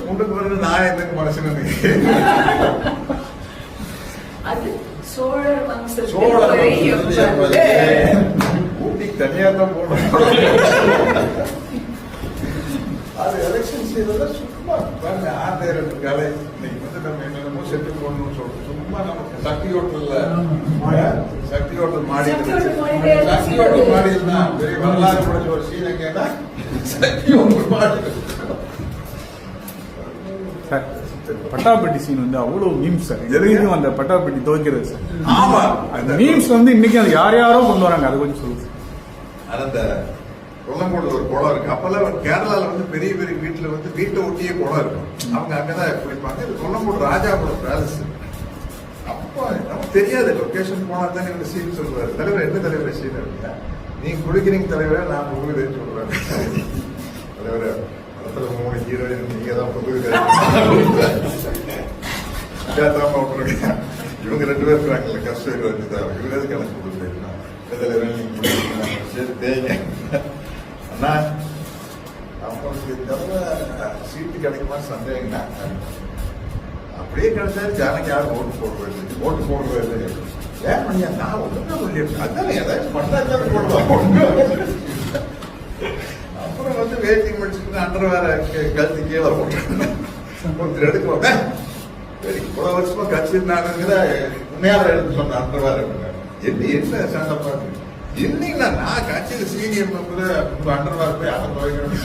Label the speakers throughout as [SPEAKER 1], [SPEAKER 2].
[SPEAKER 1] முன்னுக்கு வந்து நான் எனக்கு மனுஷன் ஊட்டிக்கு தனியா தான் போனோம். அது எலெக்ஷன் செய்யறத சும்மா ஆண்டு காலை இன்னைக்கு வந்து நம்ம என்னென்னமோ செட்டு போடணும்னு சொல்றோம். சும்மா நமக்கு சக்தி ஹோட்டல்ல சக்தி ஹோட்டல் மாடி சக்தி ஹோட்டல் மாடியில் தான் பெரிய வரலாறு படைச்ச ஒரு சீனை கேட்டா சக்தி ஹோட்டல் மாடி.
[SPEAKER 2] பட்டாப்பட்டி சீன் வந்து அவ்வளவு மீம்ஸ் சார். எதுவும் அந்த பட்டாப்பட்டி துவைக்கிறது சார்.
[SPEAKER 1] ஆமா,
[SPEAKER 2] அந்த மீம்ஸ் வந்து இன்னைக்கு அது யாரோ கொண்டு வராங்க. அது கொஞ்சம் சொல்லுங்க.
[SPEAKER 1] அந்த கொல்லங்கோடுல ஒரு குளம் இருக்கு. அப்பெல்லாம் கேரளால வந்து பெரிய பெரிய வீட்டுல வந்து வீட்டை ஒட்டியே குளம் இருக்கும். அவங்க அங்கதான் குளிப்பாங்க. இது கொல்லங்கோடு ராஜாவோட பேலஸ். அப்போ நமக்கு தெரியாது, லொகேஷன் போனா தானே இவங்க சீன் சொல்லுவாரு. தலைவர் என்ன தலைவர் சீன் அப்படின்னா, நீங்க குளிக்கிறீங்க தலைவரை, நான் உங்களுக்கு சொல்றேன் தலைவரை. படத்துல 3 ஹீரோயின் நீங்க தான் புது இவங்க 2 பேர் இருக்கிறாங்கல்ல, கஷ்டம் வந்துதான் இவங்க எது கணக்கு கொடுத்துருக்கா தலைவர் நீங்க சரி தேங்க அண்ணா. அப்புறம் சீட்டு கிடைக்குமா சந்தேகம்னா, அப்படியே கிடைச்சாரு ஜானகி யாரும் ஓட்டு போடுறது இல்லை. ஏன் பண்ணியா நான் ஒண்ணுமே சொல்லியிருக்கேன். அதானே ஏதாச்சும் பண்ணா போடுவாங்க. அப்புறம் வந்து வேட்டி முடிச்சுட்டு அண்டர் வேற கழுத்து கீழே போட்டாங்க. ஒருத்தர் எடுக்கிறோம், இவ்வளவு வருஷமா கட்சி நானுங்கிற உண்மையால எடுத்து சொன்ன அண்டர் வேற என்ன சண்டை பார்த்து இல்லைங்களா, நான் கட்சியில சீனியர் மெம்பர் அண்டர் வேற போய் அதை துவைக்கணும்னு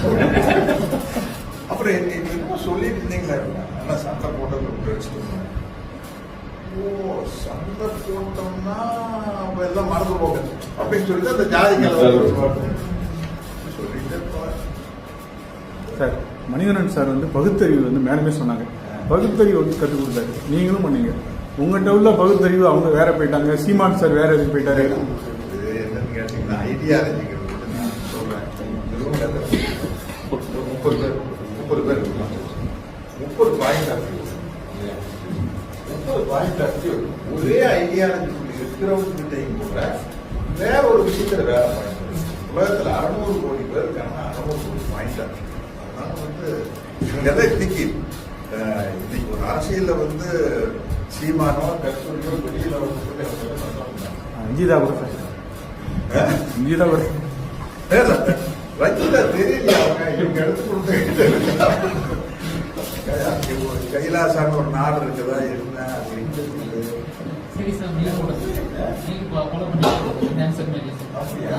[SPEAKER 1] அப்புறம் என்னமோ சொல்லிட்டு இருந்தீங்களா, ஆனா சண்டை போட்டது வச்சுக்கோங்க. ஓ சண்டை போட்டோம்னா அவங்க எல்லாம் மறந்து போக அப்படின்னு சொல்லிட்டு அந்த ஜாதி கலவை
[SPEAKER 2] சார். மணிகண்டன் சார் வந்து பகுத்தறிவு வந்து மேடமே சொன்னாங்க. பகுத்தறிவு வந்து கற்றுக் கொடுத்தாரு, நீங்களும் பண்ணீங்க. உங்கள்கிட்ட உள்ள பகுத்தறிவு அவங்க வேற போயிட்டாங்க. சீமான் சார் வேற எதுக்கு போயிட்டாரு.
[SPEAKER 1] என்னன்னு கேட்டீங்கன்னா ஐடியா சொல்றேன். 30 பேர் 30 பாயிண்ட் ஒரே ஐடியாலஜி இருக்கிறவங்கிட்டையும் கூட வேற ஒரு விஷயத்துல வேற பாயிண்ட். உலகத்துல 600 கோடி பேர் இருக்காங்க, 600 கோடி பாயிண்ட். அதனால வந்து இவங்க எதை இன்னைக்கு ஒரு அரசியல்ல வந்து சீமானோ கஸ்தூரியோ வெளியில
[SPEAKER 2] ரஞ்சிதா கூட ரஞ்சிதா கூட
[SPEAKER 1] ரஞ்சிதா தெரியலையா அவங்க இவங்க எடுத்து கொடுத்த கைலாசான ஒரு நாடு இருக்குதா என்ன அப்படியா